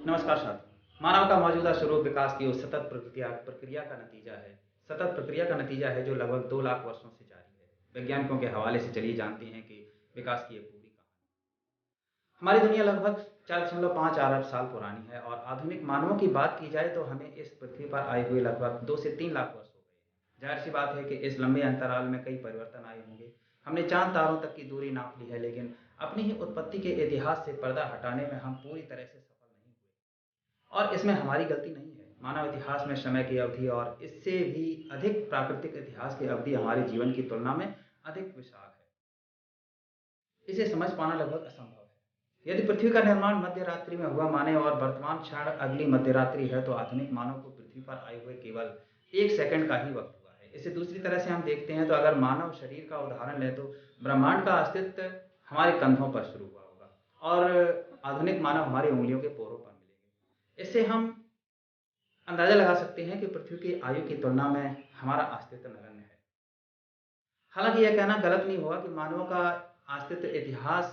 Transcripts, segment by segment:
नमस्कार साथियों। मानव का मौजूदा स्वरूप विकास की उस सतत प्रक्रिया प्रक्रिया का नतीजा है सतत प्रक्रिया का नतीजा है जो लगभग 2 लाख वर्षों से जारी है। वैज्ञानिकों के हवाले से चलिए जानते हैं कि विकास की ये पूरी कहानी। हमारी दुनिया लगभग 4.5 अरब साल पुरानी है और आधुनिक मानवों की बात की जाए तो हमें इस पृथ्वी पर आए हुए लगभग 2 से 3 लाख वर्ष हो गए हैं। जाहिर सी बात है कि इस लंबे अंतराल में कई परिवर्तन आए होंगे। हमने चांद तारों तक की दूरी नाप ली है, लेकिन अपनी ही उत्पत्ति के इतिहास से पर्दा हटाने में हम पूरी तरह से सफल नहीं हुए। और इसमें हमारी गलती नहीं है। मानव इतिहास में समय की अवधि और इससे भी अधिक प्राकृतिक इतिहास की अवधि हमारे जीवन की तुलना में अधिक विशाल है। इसे समझ पाना लगभग असंभव है। यदि पृथ्वी का निर्माण मध्य रात्रि में हुआ माने और वर्तमान क्षण अगली मध्य रात्रि है, तो आधुनिक मानव को पृथ्वी पर आए हुए केवल 1 सेकंड का ही वक्त हुआ है। इसे दूसरी तरह से हम देखते हैं तो अगर मानव शरीर का उदाहरण लें तो ब्रह्मांड का अस्तित्व हमारे कंधों पर शुरू हुआ होगा और आधुनिक मानव हमारी उंगलियों के पोरों पर मिलेंगे। इससे हम अंदाजा लगा सकते हैं कि पृथ्वी की आयु की तुलना में हमारा अस्तित्व नगण्य है। हालांकि यह कहना गलत नहीं होगा कि मानवों का अस्तित्व इतिहास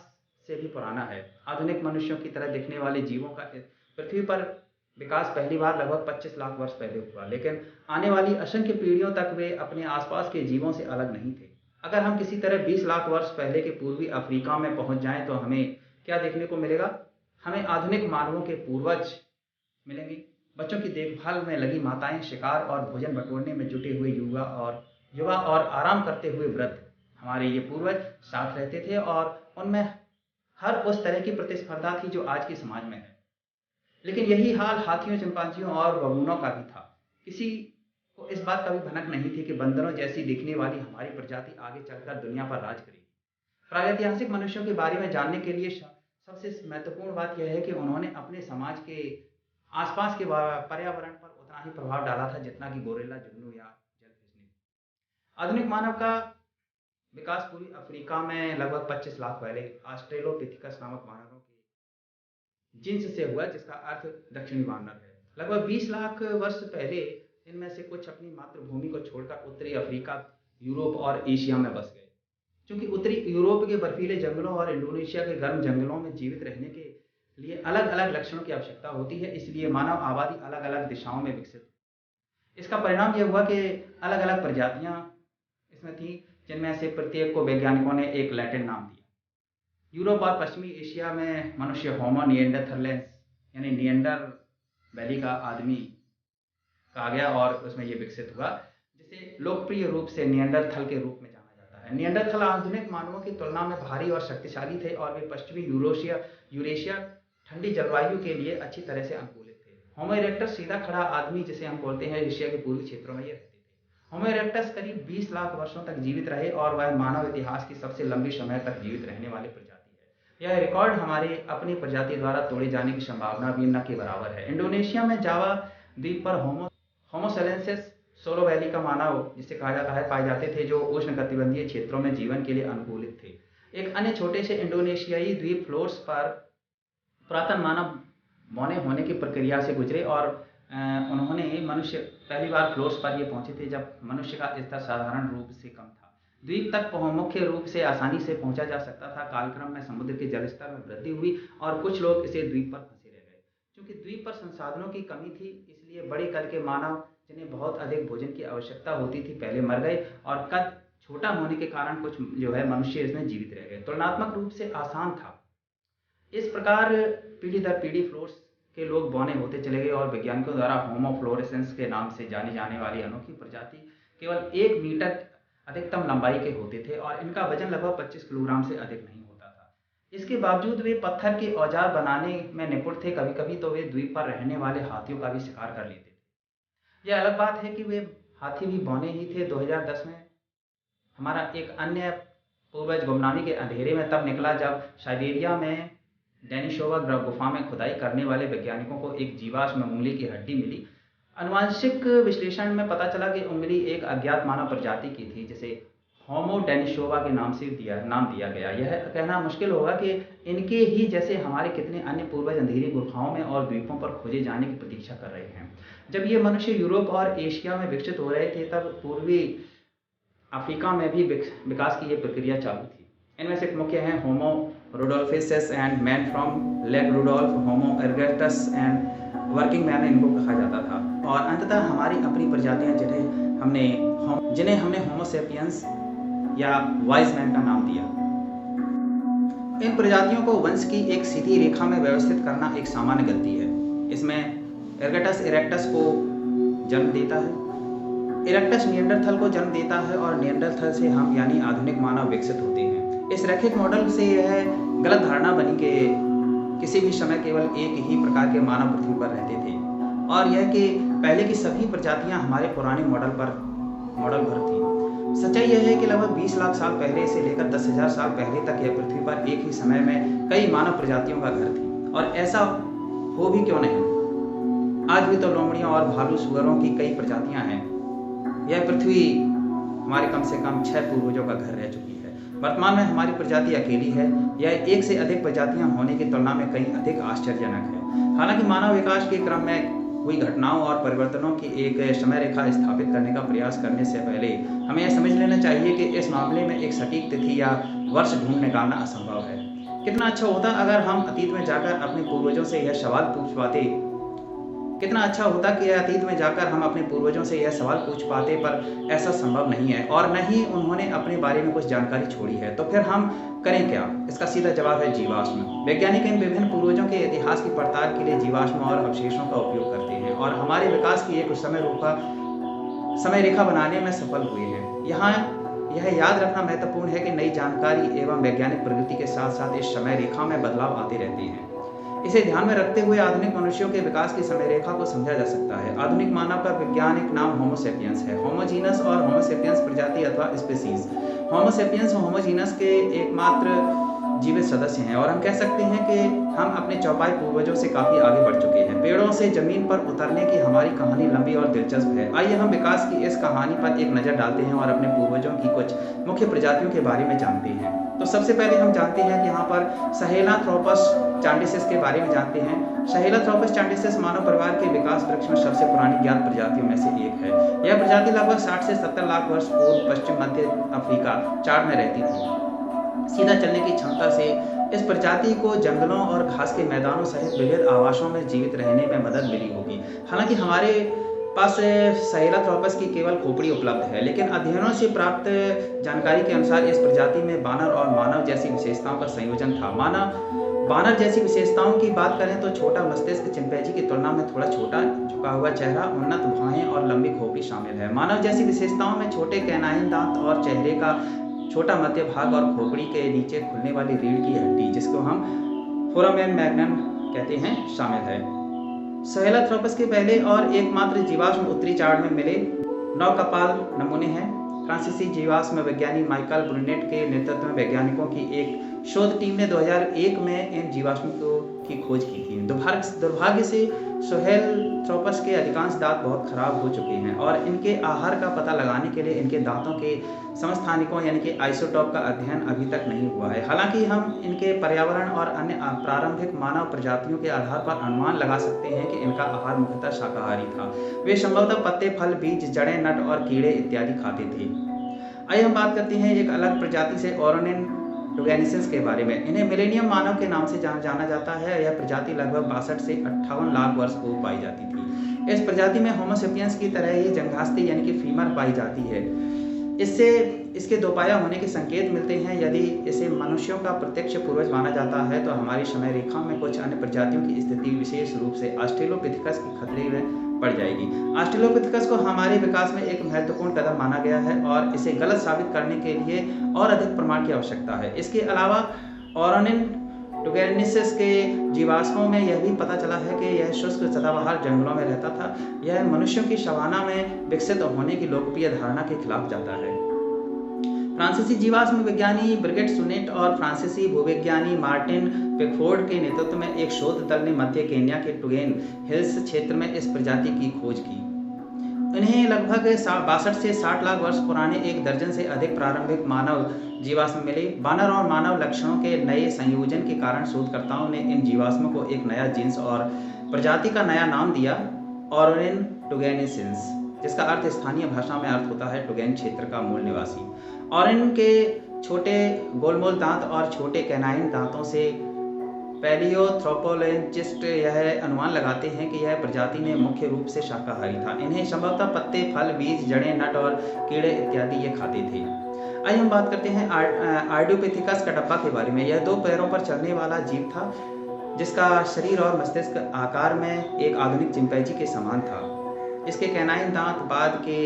से भी पुराना है। आधुनिक मनुष्यों की तरह दिखने वाले जीवों का पृथ्वी पर विकास पहली बार लगभग 25 लाख वर्ष पहले हुआ, लेकिन आने वाली असंख्य पीढ़ियों तक वे अपने आसपास के जीवों से अलग नहीं थे। अगर हम किसी तरह 20 लाख वर्ष पहले के पूर्वी अफ्रीका में पहुंच जाएं तो हमें क्या देखने को मिलेगा? हमें आधुनिक मानवों के पूर्वज मिलेंगी। बच्चों की देखभाल में लगी माताएं, शिकार और भोजन बटोरने में जुटे हुए युवा और आराम करते हुए वृद्ध। हमारे ये पूर्वज साथ रहते थे और उनमें हर उस तरह की प्रतिस्पर्धा थी जो आज के समाज में है। लेकिन यही हाल हाथियों, चिंपांजियों और बबूनों का भी था। किसी को इस बात का भी भनक नहीं थी कि बंदरों जैसी दिखने वाली हमारी प्रजाति आगे चलकर दुनिया पर राज करेगी। प्रागैतिहासिक मनुष्यों के बारे में जानने के लिए सबसे महत्वपूर्ण बात यह है कि उन्होंने अपने समाज के आसपास के पर्यावरण पर उतना ही प्रभाव डाला था जितना कि गोरिल्ला, जुगनू या जेलीफिश ने। आधुनिक मानव का विकास पूर्वी अफ्रीका में लगभग 25 लाख पहले ऑस्ट्रेलोपिथिकस नामक मानवों के जिन्स से हुआ, जिसका अर्थ दक्षिणी वानर है। लगभग 20 लाख वर्ष पहले इनमें से कुछ अपनी मातृभूमि को छोड़कर उत्तरी अफ्रीका, यूरोप और एशिया में बस गए। क्योंकि उत्तरी यूरोप के बर्फीले जंगलों और इंडोनेशिया के गर्म जंगलों में जीवित रहने के लिए अलग अलग लक्षणों की आवश्यकता होती है, इसलिए मानव आबादी अलग अलग दिशाओं में विकसित हुई। इसका परिणाम यह हुआ कि अलग अलग प्रजातियां इसमें थी, जिनमें से प्रत्येक को वैज्ञानिकों ने एक लैटिन नाम दिया। यूरोप और पश्चिमी एशिया में मनुष्य होमो निएंडरथैलेंस यानी निएंडर वैली का आदमी कहा गया और उसमें ये विकसित हुआ, जिसे लोकप्रिय रूप से निएंडरथल के रूप में जाना जाता है। निएंडरथल आधुनिक मानवों की तुलना में भारी और शक्तिशाली थे और वे पश्चिमी यूरेशिया ठंडी जलवायु के लिए अच्छी तरह से अनुकूलित थे। होमो इरेक्टस सीधा खड़ा आदमी, जिसे हम बोलते हैं, एशिया के पूर्वी क्षेत्रों में ये रहते थे। होमो इरेक्टस करीब 20 लाख वर्षों तक जीवित रहे और वह मानव इतिहास की सबसे लंबी समय तक जीवित रहने वाली प्रजाति है। यह रिकॉर्ड हमारे अपनी प्रजाति द्वारा तोड़े जाने की संभावना भी न के बराबर है। इंडोनेशिया में जावा द्वीप पर होमोसेलेंसिस सोलो वैली का मानव, जिसे कहा जाता है, पाए जाते थे, जो उष्णकटिबंधीय क्षेत्रों में जीवन के लिए अनुकूलित थे। एक अन्य छोटे से इंडोनेशियाई द्वीप फ्लोर्स पर पुरातन मानव बौने होने की प्रक्रिया से गुजरे और उन्होंने मनुष्य पहली बार फ्लोर्स पर ये पहुंचे थे जब मनुष्य का स्तर साधारण रूप से कम था। द्वीप तक मुख्य रूप से आसानी से पहुंचा जा सकता था। कालक्रम में समुद्र के जलस्तर में वृद्धि हुई और कुछ लोग इसे द्वीप पर फंसे रह गए। क्योंकि द्वीप पर संसाधनों की कमी थी, इसलिए बड़े कद के मानव, जिन्हें बहुत अधिक भोजन की आवश्यकता होती थी, पहले मर गए और कद छोटा होने के कारण कुछ मनुष्य इसमें जीवित रह गए। तुलनात्मक रूप से आसान था। इस प्रकार पीढ़ी दर पीढ़ी फ्लोर्स के लोग बौने होते चले गए और वैज्ञानिकों द्वारा होमो फ्लोरेसेंस के नाम से जाने जाने वाली अनोखी प्रजाति केवल 1 मीटर अधिकतम लंबाई के होते थे और इनका वजन लगभग 25 किलोग्राम से अधिक नहीं होता था। इसके बावजूद वे पत्थर के औजार बनाने में निपुण थे। कभी कभी तो वे द्वीप पर रहने वाले हाथियों का भी शिकार कर लेते थे। यह अलग बात है कि वे हाथी भी बौने ही थे। 2010 में हमारा एक अन्य पूर्वज गुमनामी के अंधेरे में तब निकला जब साइबेरिया में डेनिसोवा गुफा में खुदाई करने वाले वैज्ञानिकों को एक जीवाश्म उंगली की हड्डी मिली। आनुवंशिक विश्लेषण में पता चला कि उंगली एक अज्ञात मानव प्रजाति की थी, जिसे होमो डेनिसोवा के नाम दिया गया। यह कहना मुश्किल होगा कि इनके ही जैसे हमारे कितने अन्य पूर्वज अंधेरी गुफाओं में और द्वीपों पर खोजे जाने की प्रतीक्षा कर रहे हैं। जब ये मनुष्य यूरोप और एशिया में विकसित हो रहे थे, तब पूर्वी अफ्रीका में भी विकास की ये प्रक्रिया चालू थी। इनमें से मुख्य हैं Homo rudolfensis and man from Lake Rudolf, Homo erectus and working man इनको कहा जाता था। और अंततः हमारी अपनी प्रजातियां जिन्हें हमने होमो सेपियंस या वाइज मैन का नाम दिया। इन प्रजातियों को वंश की एक सीधी रेखा में व्यवस्थित करना एक सामान्य गलती है। इसमें इरेक्टस इरेक्टस को जन्म देता है, इरेक्टस निएंडरथल को जन्म देता है और निएंडरथल से हम यानी आधुनिक मानव विकसित होते हैं। इस रैखिक मॉडल से यह गलत धारणा बनी कि किसी भी समय केवल एक ही प्रकार के मानव पृथ्वी पर रहते थे और यह कि पहले की सभी प्रजातियां हमारे पुराने मॉडल पर थी। सच्चाई यह है कि लगभग 20 लाख साल पहले से लेकर 10,000 साल पहले तक यह पृथ्वी पर एक ही समय में कई मानव प्रजातियों का घर थी। और ऐसा हो भी क्यों नहीं, आज भी तो लोमड़ियों और भालू सुअरों की कई प्रजातियां हैं। यह पृथ्वी हमारे कम से कम 6 पूर्वजों का घर रह चुकी है। वर्तमान में हमारी प्रजाति अकेली है। यह एक से अधिक प्रजातियां होने की तुलना में कहीं अधिक आश्चर्यजनक है। हालांकि मानव विकास के क्रम में हुई घटनाओं और परिवर्तनों की एक समय रेखा स्थापित करने का प्रयास करने से पहले हमें यह समझ लेना चाहिए कि इस मामले में एक सटीक तिथि या वर्ष ढूंढ निकालना असंभव है। कितना अच्छा होता अगर हम अतीत में जाकर अपने पूर्वजों से यह सवाल पूछ पाते, पर ऐसा संभव नहीं है और न ही उन्होंने अपने बारे में कुछ जानकारी छोड़ी है। तो फिर हम करें क्या? इसका सीधा जवाब है जीवाश्म। वैज्ञानिक इन विभिन्न पूर्वजों के इतिहास की पड़ताल के लिए जीवाश्म और अवशेषों का उपयोग करते हैं और हमारे विकास की एक समय रेखा बनाने में सफल हुए हैं। यहाँ यह याद रखना महत्वपूर्ण है कि नई जानकारी एवं वैज्ञानिक प्रगति के साथ साथ इस समय रेखा में बदलाव आते रहते हैं। इसे ध्यान में रखते हुए आधुनिक मनुष्यों के विकास की समय रेखा को समझा जा सकता है। आधुनिक मानव का वैज्ञानिक नाम होमो सेपियंस है। होमोजीनस और होमो सेपियंस प्रजाति अथवा स्पीसीज। होमो सेपियंस होमो जीनस के एकमात्र जीवित सदस्य हैं और हम कह सकते हैं कि हम अपने चौपाई पूर्वजों से काफी आगे बढ़ चुके हैं। पेड़ों से जमीन पर उतरने की हमारी कहानी लंबी और दिलचस्प है। आइए हम विकास की इस कहानी पर एक नजर डालते हैं और अपने पूर्वजों की कुछ मुख्य प्रजातियों के बारे में जानते हैं। तो सबसे पहले हम जानते हैं कि यहाँ पर सहेलांथ्रोपस चांडिसिस के बारे में जानते हैं। सहेलांथ्रोपस चांडिसिस मानव परिवार के विकास वृक्ष में सबसे पुरानी ज्ञात प्रजातियों में से एक है। यह प्रजाति लगभग 60 से 70 लाख वर्ष पूर्व पश्चिम मध्य अफ्रीका चाड में रहती थी। सीधा चलने की क्षमता से इस प्रजाति को जंगलों और घास के मैदानों सहित विविध आवासों में जीवित रहने में मदद मिली होगी। हालांकि हमारे पास सहेलांथ्रोपस की केवल खोपड़ी उपलब्ध है, लेकिन अध्ययनों से प्राप्त जानकारी के अनुसार इस प्रजाति में बानर और मानव जैसी विशेषताओं का संयोजन था। बानर जैसी विशेषताओं की बात करें तो छोटा मस्तिष्क, चिंपैंजी की तुलना में थोड़ा छोटा झुका हुआ चेहरा, उन्नत भुजाएं और लंबी खोपड़ी शामिल है। मानव जैसी विशेषताओं में छोटे कैनाइन दांत और चेहरे का छोटा मध्य भाग और खोपड़ी के नीचे खुलने वाली रीढ़ की हड्डी, जिसको हम फोरामेन मैग्नम कहते हैं, शामिल है। सहेलांथ्रोपस के पहले और एकमात्र जीवाश्म उत्तरी चाड में मिले 9 कपाल नमूने हैं। फ्रांसीसी जीवाश्म विज्ञानी माइकल ब्रुनेट के नेतृत्व में वैज्ञानिकों की एक शोध टीम ने 2001 में इन जीवाश्मों की खोज की थी। दुर्भाग्य से सहेलांथ्रोपस के अधिकांश दांत बहुत खराब हो चुके हैं और इनके आहार का पता लगाने के लिए इनके दांतों के समस्थानिकों यानी कि आइसोटोप का अध्ययन अभी तक नहीं हुआ है। हालांकि हम इनके पर्यावरण और अन्य प्रारंभिक मानव प्रजातियों के आधार पर अनुमान लगा सकते हैं कि इनका आहार मुख्यतः शाकाहारी था। वे संभवतः पत्ते, फल, बीज, जड़ें, नट और कीड़े इत्यादि खाते थे। आइए हम बात करते हैं एक अलग प्रजाति से, ओरोनिन टुगेनिसिस के बारे में। इन्हें मिलेनियम मानव के नाम से जाना जाता है। यह प्रजाति लगभग 62 से 58 लाख वर्ष पूर्व पाई जाती थी। इस प्रजाति में होमो सेपियंस की तरह ही जंघास्ती यानी कि फीमर पाई जाती है। इससे इसके दोपाया होने के संकेत मिलते हैं। यदि इसे मनुष्यों का प्रत्यक्ष पूर्वज माना जाता है तो हमारी समय रेखा में कुछ अन्य प्रजातियों की स्थिति विशेष रूप से ऑस्ट्रेलोपिथेकस के खतरे में पड़ जाएगी। ऑस्ट्रेलोपिथेकस को हमारे विकास में एक महत्वपूर्ण कदम माना गया है और इसे गलत साबित करने के लिए और अधिक प्रमाण की आवश्यकता है। इसके अलावा ओरोनिन टुगेनिसिस के जीवाश्मों में यह भी पता चला है कि यह शुष्क सदाबहार जंगलों में रहता था। यह मनुष्यों की सवाना में विकसित होने की लोकप्रिय धारणा के खिलाफ जाता है। फ्रांसीसी जीवाश्म विज्ञानी ब्रिगेट सुनेट और फ्रांसीसी भूविज्ञानी मार्टिन पिकफोर्ड के नेतृत्व में एक शोध दल ने मध्य केन्या के टुगेन हिल्स क्षेत्र में इस प्रजाति की खोज की। उन्हें लगभग 62 से 60 लाख वर्ष पुराने 1 दर्जन से अधिक प्रारंभिक मानव जीवाश्म मिले। बानर और मानव लक्षणों के नए संयोजन के कारण शोधकर्ताओं ने इन जीवाश्मों को एक नया जीन्स और प्रजाति का नया नाम दिया, ओरोनिन टुगेनिसिस, जिसका अर्थ स्थानीय भाषा में अर्थ होता है टुगेन क्षेत्र का मूल निवासी। ओरोनिन के छोटे गोलमोल दांत और छोटे कैनाइन दांतों से पैलियोथ्रोपोलॉजिस्ट यह अनुमान लगाते हैं कि यह प्रजाति में मुख्य रूप से शाकाहारी था। इन्हें संभवतः पत्ते, फल, बीज, जड़ें, नट और कीड़े इत्यादि ये खाते थे। आइए हम बात करते हैं आर्डियोपिथेकस कटप्पा के बारे में। यह 2 पैरों पर चलने वाला जीव था जिसका शरीर और मस्तिष्क आकार में एक आधुनिक चिंपैंजी के समान था। इसके कैनाइन दांत बाद के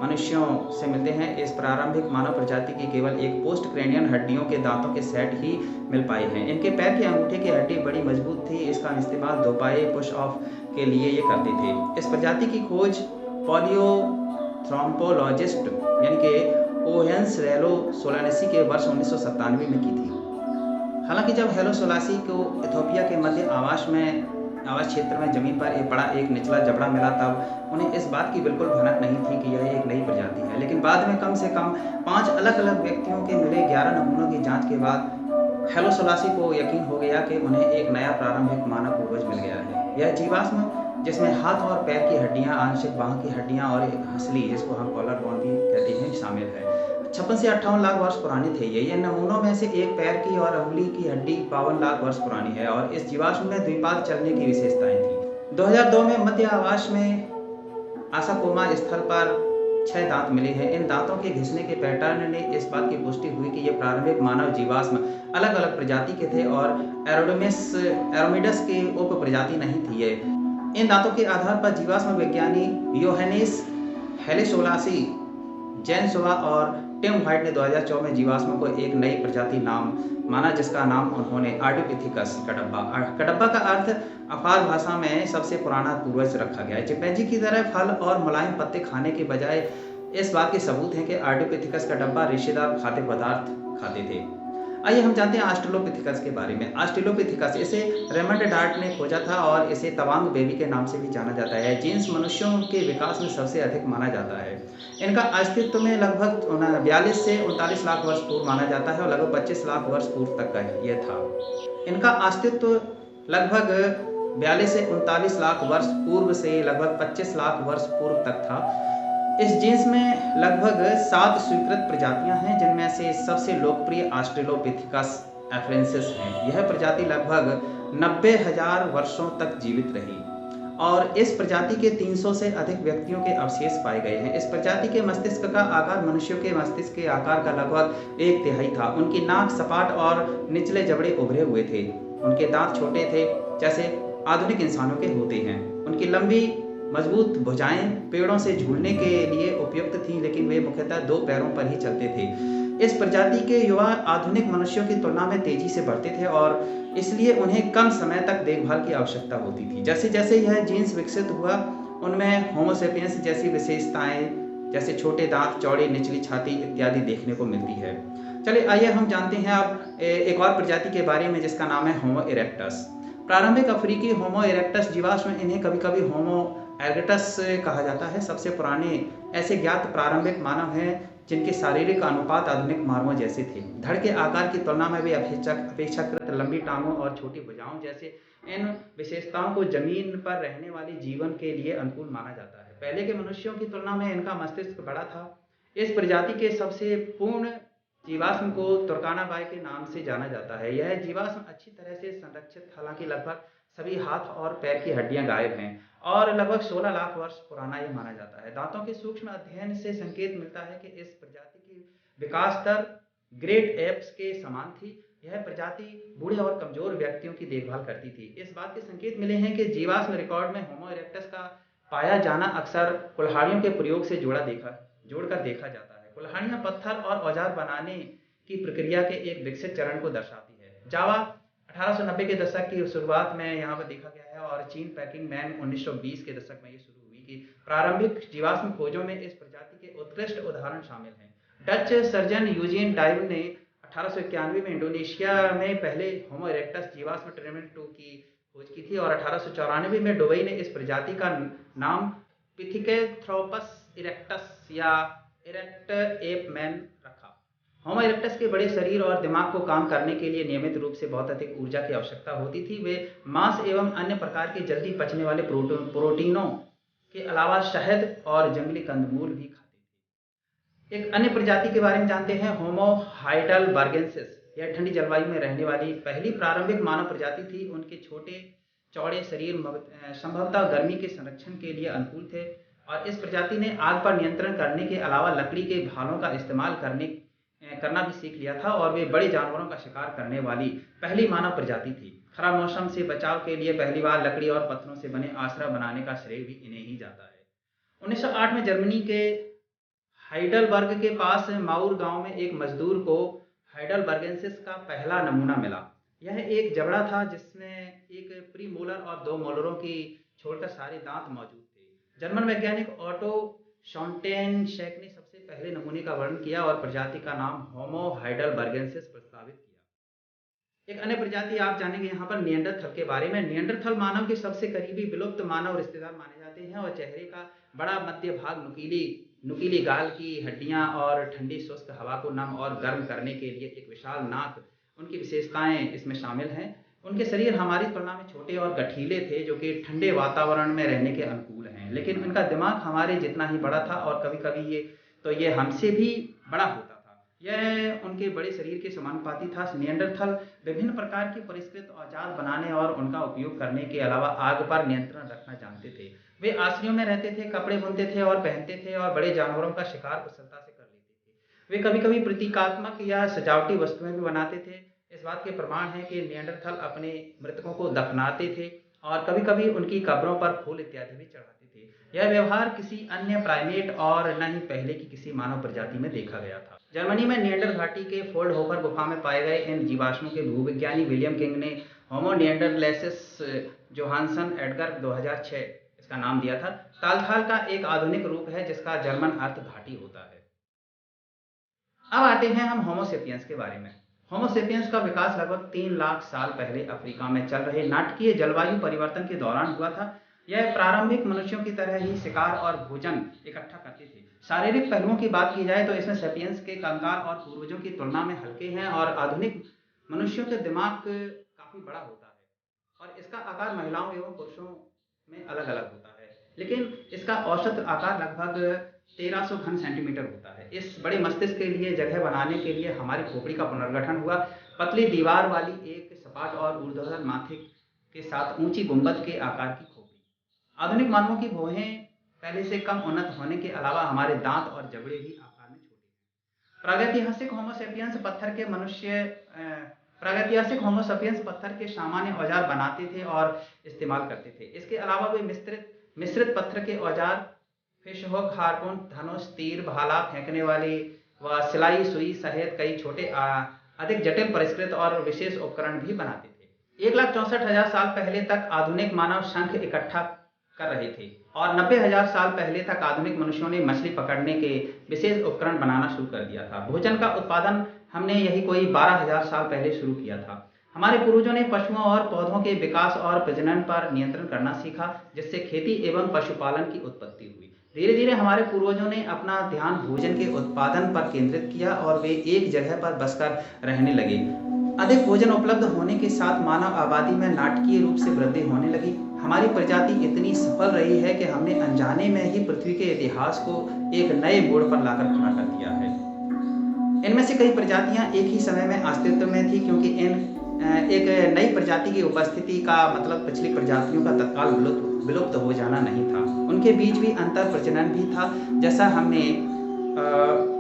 मनुष्यों से मिलते हैं। इस प्रारंभिक मानव प्रजाति की केवल एक पोस्ट क्रेनियन हड्डियों के दांतों के सेट ही मिल पाए हैं। इनके पैर के अंगूठे की हड्डी बड़ी मजबूत थी। इसका इस्तेमाल दोपाई पुश ऑफ के लिए ये करते थे। इस प्रजाति की खोज पैलियोथ्रोपोलॉजिस्ट यानी कि ओहेंस रेलो सोलानेसी के वर्ष 1997 में की थी। हालांकि जब हेलो सोलासी को इथोपिया के मध्य आवास क्षेत्र में जमीन पर पड़ा एक निचला जबड़ा मिला, तब उन्हें इस बात की बिल्कुल भनक नहीं थी कि यह एक नई प्रजाति है। लेकिन बाद में कम से कम 5 अलग-अलग व्यक्तियों के मिले 11 नमूनों की जांच के बाद हेलो सोलासी को यकीन हो गया कि उन्हें एक नया प्रारंभिक मानव पूर्वज मिल गया है। यह जीवाश्म, जिसमें हाथ और पैर की हड्डियां, आंशिक बाह की हड्डियां और एक हंसली, जिसको हम कॉलर बोन भी कहते हैं, शामिल है। 56 से 58 लाख वर्ष पुराने थे ये। नमूनों में से एक पैर की और अंगुली की हड्डी 52 लाख वर्ष पुरानी है और इस जीवाश्म में द्विपाद चलने की विशेषताएं थी। 2002 में मध्य आवास में आसाकोमा स्थल पर 6 दांत मिले हैं। इन दांतों के घिसने के पैटर्न ने इस बात की पुष्टि हुई कि ये प्रारंभिक मानव जीवाश्म अलग अलग प्रजाति के थे और एरोमिडस की उप प्रजाति नहीं थी ये। इन दांतों के आधार पर जीवाश्म विज्ञानी योहानिस हेलिसोलासी, जेनसोवा और टिम व्हाइट ने 2004 में जीवाश्म को एक नई प्रजाति नाम माना, जिसका नाम उन्होंने आर्डियोपिथेकस कटप्पा का अर्थ अफार भाषा में सबसे पुराना पूर्वज रखा गया है। चिंपैंजी की तरह फल और मुलायम पत्ते खाने के बजाय इस बात के सबूत हैं कि आर्डियोपिथेकस कटप्पा रेशेदार खाद्य पदार्थ खाते थे। आइए हम जानते हैं ऑस्ट्रेलोपिथेकस के बारे में। ऑस्ट्रेलोपिथेकस, इसे रेमंड डार्ट ने खोजा था और इसे तवांग बेबी के नाम से भी जाना जाता है। जीन्स मनुष्यों के विकास में सबसे अधिक माना जाता है। इनका अस्तित्व में लगभग 42 से 39 लाख वर्ष पूर्व माना जाता है और लगभग 25 लाख वर्ष पूर्व तक का यह था। इनका अस्तित्व लगभग 42 से 39 लाख वर्ष पूर्व से लगभग 25 लाख वर्ष पूर्व तक था। इस जीन्स में लगभग 7 स्वीकृत प्रजातियां हैं, जिनमें से सबसे लोकप्रिय ऑस्ट्रेलोपिथेकस एफ्रेंसिस है। यह प्रजाति लगभग 90,000 वर्षों तक जीवित रही और इस प्रजाति के 300 से अधिक व्यक्तियों के अवशेष पाए गए हैं। इस प्रजाति के मस्तिष्क का आकार मनुष्यों के मस्तिष्क के आकार का लगभग 1/3 था। उनकी नाक सपाट और निचले जबड़े उभरे हुए थे। उनके दांत छोटे थे, जैसे आधुनिक इंसानों के होते हैं। उनकी लंबी मजबूत भुजाएं पेड़ों से झूलने के लिए उपयुक्त थीं, लेकिन वे मुख्यतः 2 पैरों पर ही चलते थे। इस प्रजाति के युवा आधुनिक मनुष्यों की तुलना में तेजी से बढ़ते थे और इसलिए उन्हें कम समय तक देखभाल की आवश्यकता होती थी। जैसे जैसे यह जीन्स विकसित हुआ, उनमें होमो सेपियंस जैसी विशेषताएं, जैसे छोटे दांत, चौड़ी निचली छाती इत्यादि देखने को मिलती है। चलिए आइए हम जानते हैं अब एक और प्रजाति के बारे में, जिसका नाम है होमो इरेक्टस। प्रारंभिक अफ्रीकी होमो इरेक्टस जीवाश्म, इन्हें कभी कभी होमो एरेक्टस कहा जाता है, सबसे पुराने ऐसे ज्ञात प्रारंभिक मानव हैं जिनके शारीरिक अनुपात आधुनिक मानवों जैसे थे। धड़ के आकार की तुलना में भी अपेक्षाकृत लंबी टांगों और छोटी भुजाओं जैसे इन विशेषताओं को जमीन पर रहने वाले जीवन के लिए अनुकूल माना जाता है। पहले के मनुष्यों की तुलना में इनका मस्तिष्क बड़ा था। इस प्रजाति के सबसे पूर्ण जीवाश्म को तुर्कानाबाई के नाम से जाना जाता है। यह जीवाश्म अच्छी तरह से संरक्षित, हालांकि लगभग सभी हाथ और पैर की हड्डियां गायब हैं और लगभग 16 लाख वर्ष पुराना यह माना जाता है। दांतों के सूक्ष्म अध्ययन से संकेत मिलता है कि इस प्रजाति की विकास दर ग्रेट एप्स के समान थी। यह प्रजाति बूढ़े और कमजोर व्यक्तियों की देखभाल करती थी। इस बात के संकेत मिले हैं कि जीवाश्म रिकॉर्ड में होमो इरेक्टस का पाया जाना अक्सर कुल्हाड़ियों के प्रयोग से जोड़कर देखा जाता है। कुल्हाड़ियां पत्थर और औजार बनाने की प्रक्रिया के एक विकसित चरण को दर्शाती है। जावा 1890 के दशक की शुरुआत में यहाँ पर देखा गया है और चीन पैकिंग मैन 1920 के दशक में ये शुरू हुई कि प्रारंभिक जीवाश्म खोजों में इस प्रजाति के उत्कृष्ट उदाहरण शामिल हैं। डच सर्जन यूजीन डाइव ने 1891 में इंडोनेशिया में पहले होमो इरेक्टस जीवाश्म ट्रिमेंट 2 की खोज की थी और 1894 में दुबई ने इस प्रजाति का नाम पिथिकेंथ्रोपस इरेक्टस या इरेक्ट एप मैन रखा। होमो इरेक्टस के बड़े शरीर और दिमाग को काम करने के लिए नियमित रूप से बहुत अधिक ऊर्जा की आवश्यकता होती थी। वे मांस एवं अन्य प्रकार के जल्दी पचने वाले प्रोटीनों के अलावा शहद और जंगली कंदमूल भी खाते थे। एक अन्य प्रजाति के बारे में जानते हैं, होमो हाइडेलबर्गेंसिस। यह ठंडी जलवायु में रहने वाली पहली प्रारंभिक मानव प्रजाति थी। उनके छोटे चौड़े शरीर संभवतः गर्मी के संरक्षण के लिए अनुकूल थे और इस प्रजाति ने आग पर नियंत्रण करने के अलावा लकड़ी के भालों का इस्तेमाल करना भी सीख लिया था और वे बड़े जानवरों का शिकार करने वाली पहली मानव प्रजाति थी। खराब मौसम से बचाव के लिए पहली बार लकड़ी और पत्थरों से बने आश्रय बनाने का श्रेय भी इन्हें ही जाता है। 1908 में जर्मनी के हाइडलबर्ग के पास माउर गांव में एक मजदूर को हाइडेलबर्गेंसिस का पहला नमूना मिला। यह एक जबड़ा था जिसमें एक प्रीमोलर और 2 मोलरों की छोड़कर सारे दांत मौजूद थे। जर्मन वैज्ञानिक ऑटो शॉन्टेनशेक ने सबसे पहले नमूने का वर्णन किया और प्रजाति का नाम होमो हाइडेलबर्गेंसिस प्रस्तावित किया। एक अन्य प्रजाति आप जानेंगे यहाँ पर निएंडरथल के बारे में। निएंडरथल मानव के सबसे करीबी विलुप्त मानव रिश्तेदार माने जाते हैं और चेहरे का बड़ा मध्य भाग, नुकीली गाल की हड्डियां और ठंडी शुष्क हवा को नम और गर्म करने के लिए एक विशाल नाक, उनकी विशेषताएं इसमें शामिल हैं। उनके शरीर हमारी तुलना में छोटे और गठीले थे जो कि ठंडे वातावरण में रहने के अनुकूल हैं, लेकिन उनका दिमाग हमारे जितना ही बड़ा था और कभी-कभी ये हमसे भी बड़ा होता था। यह उनके बड़े शरीर के समानुपाती था। निएंडरथल विभिन्न प्रकार के परिष्कृत औजार बनाने और उनका उपयोग करने के अलावा आग पर नियंत्रण रखना जानते थे। वे आश्रयों में रहते थे, कपड़े बुनते थे और पहनते थे और बड़े जानवरों का शिकार कुशलता से कर लेते थे। वे कभी-कभी प्रतीकात्मक या सजावटी वस्तुएं भी बनाते थे। इस बात के प्रमाण है कि निएंडरथल अपने मृतकों को दफनाते थे और कभी-कभी उनकी कब्रों पर फूल इत्यादि भी चढ़ाते थे। यह व्यवहार किसी अन्य प्राइमेट और न ही पहले की किसी मानव प्रजाति में देखा गया था। जर्मनी में निएंडर घाटी के फोल्डहोफर गुफा में पाए गए इन जीवाश्मों के भूविज्ञानी विलियम किंग ने होमो निएंडरलैंसिस जोहानसन एडगर 2006 इसका नाम दिया था। तालथाल का एक आधुनिक रूप है जिसका जर्मन अर्थ घाटी होता है। अब आते हैं हम होमो सेपियंस के बारे में। होमो सेपियंस का विकास लगभग 3 लाख साल पहले अफ्रीका में चल रहे नाटकीय जलवायु परिवर्तन के दौरान हुआ था। यह प्रारंभिक मनुष्यों की तरह ही शिकार और भोजन इकट्ठा करते थे। शारीरिक पहलुओं की बात की जाए तो इसमें सेपियंस के कंकाल और पूर्वजों की तुलना में हल्के हैं और आधुनिक मनुष्यों के दिमाग काफी बड़ा होता है और इसका आकार महिलाओं एवं पुरुषों में अलग अलग होता है, लेकिन इसका औसत आकार लगभग 1300 घन सेंटीमीटर होता है। इस बड़े मस्तिष्क के लिए जगह बनाने के लिए हमारी खोपड़ी का पुनर्गठन हुआ। पतली दीवार वाली एक सपाट और ऊर्ध्वाधर माथे के साथ ऊंची गुंबद के आकार की खोपड़ी। आधुनिक मानवों की भौहें पहले से कम उन्नत होने के अलावा हमारे दांत और जबड़े भी आकार में छोटे हैं। प्रागैतिहासिक होमो सेपियंस पत्थर के सामान्य औजार बनाते थे और इस्तेमाल करते थे। इसके अलावा वे मिश्रित पत्थर के औजार, फिशहुक, हार्पून, धनुष, तीर, भाला फेंकने वाली व सिलाई सुई सहित कई छोटे अधिक जटिल परिष्कृत और विशेष उपकरण भी बनाते थे। 1,64,000 साल पहले तक आधुनिक मानव शंख इकट्ठा कर रहे थे और 90,000 साल पहले तक आधुनिक मनुष्यों ने मछली पकड़ने के विशेष उपकरण बनाना शुरू कर दिया था। भोजन का उत्पादन हमने यही कोई 12,000 साल पहले शुरू किया था। हमारे पूर्वजों ने पशुओं और पौधों के विकास और प्रजनन पर नियंत्रण करना सीखा, जिससे खेती एवं पशुपालन की उत्पत्ति हुई। धीरे धीरे हमारे पूर्वजों ने अपना ध्यान भोजन के उत्पादन पर केंद्रित किया और वे एक जगह पर बसकर रहने लगे। अधिक भोजन उपलब्ध होने के साथ मानव आबादी में नाटकीय रूप से वृद्धि होने लगी। हमारी प्रजाति इतनी सफल रही है कि हमने अनजाने में ही पृथ्वी के इतिहास को एक नए मोड़ पर लाकर खड़ा कर दिया है। इनमें से कई प्रजातियां एक ही समय में अस्तित्व में थी, क्योंकि एक नई प्रजाति की उपस्थिति का मतलब पिछली प्रजातियों का तत्काल विलुप्त हो जाना नहीं था। उनके बीच भी अंतर प्रजनन भी था, जैसा हमने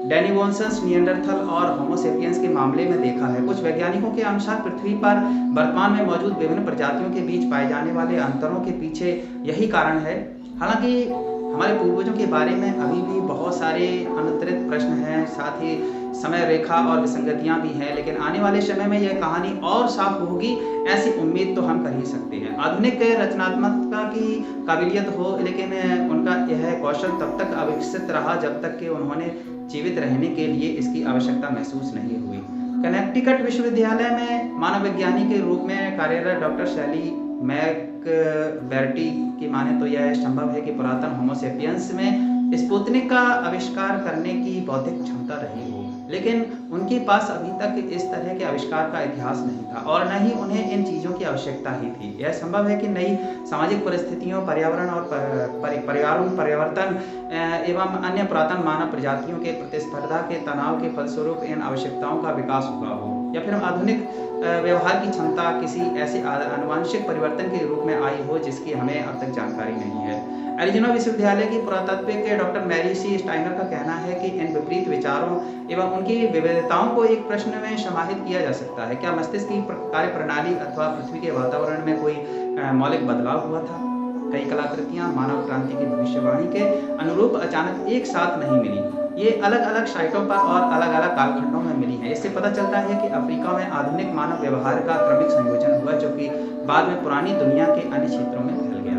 डेनिवोन्सन्स, निएंडरथल और होमो सेपियंस के मामले में देखा है। कुछ वैज्ञानिकों के अनुसार पृथ्वी पर वर्तमान में मौजूद विभिन्न प्रजातियों के बीच पाए जाने वाले अंतरों के पीछे यही कारण है। हालांकि हमारे पूर्वजों के बारे में अभी भी बहुत सारे अनुत्तरित प्रश्न हैं, साथ ही समय रेखा और विसंगतियां भी हैं, लेकिन आने वाले समय में यह कहानी और साफ होगी, ऐसी उम्मीद तो हम कर ही सकते हैं। आधुनिक रचनात्मकता की काबिलियत हो, लेकिन उनका यह कौशल तब तक अविकसित रहा जब तक कि उन्होंने जीवित रहने के लिए इसकी आवश्यकता महसूस नहीं हुई। कनेक्टिकट विश्वविद्यालय में मानव विज्ञानी के रूप में कार्यरत डॉक्टर शैली मैकबर्टी की माने तो यह संभव है कि पुरातन होमो सेपियंस में स्पुतनिक का आविष्कार करने की बौद्धिक क्षमता रही हो। लेकिन उनके पास अभी तक इस तरह के आविष्कार का इतिहास नहीं था और न ही उन्हें इन चीज़ों की आवश्यकता ही थी। यह संभव है कि नई सामाजिक परिस्थितियों, पर्यावरण और पर्यावरण परिवर्तन एवं अन्य पुरातन मानव प्रजातियों के प्रतिस्पर्धा के तनाव के फलस्वरूप इन आवश्यकताओं का विकास हुआ हो, या फिर आधुनिक व्यवहार की क्षमता किसी ऐसे आनुवंशिक परिवर्तन के रूप में आई हो जिसकी हमें अब तक जानकारी नहीं है। एरिज़ोना विश्वविद्यालय की पुरातत्व के डॉक्टर मैरी सी स्टाइनर का कहना है कि इन विपरीत विचारों एवं उनकी विविधताओं को एक प्रश्न में समाहित किया जा सकता है: क्या मस्तिष्क की कार्यप्रणाली अथवा पृथ्वी के वातावरण में कोई मौलिक बदलाव हुआ था? कई कलाकृतियां मानव क्रांति की भविष्यवाणी के अनुरूप अचानक एक साथ नहीं मिली। ये अलग अलग साइटों पर और अलग अलग कालखंडों में मिली हैं। इससे पता चलता है कि अफ्रीका में आधुनिक मानव व्यवहार का क्रमिक संयोजन हुआ, जो कि बाद में पुरानी दुनिया के अन्य क्षेत्रों में फैल गया।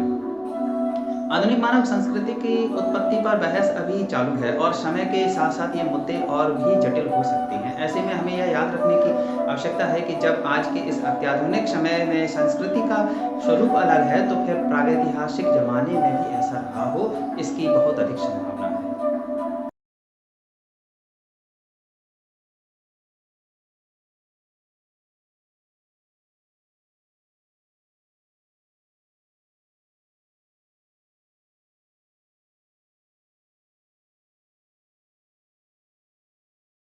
आधुनिक मानव संस्कृति की उत्पत्ति पर बहस अभी चालू है और समय के साथ साथ ये मुद्दे और भी जटिल हो सकते हैं। ऐसे में हमें यह याद रखने की आवश्यकता है कि जब आज के इस अत्याधुनिक समय में संस्कृति का स्वरूप अलग है, तो फिर प्रागैतिहासिक जमाने में भी ऐसा रहा हो, इसकी बहुत अधिक संभावना है।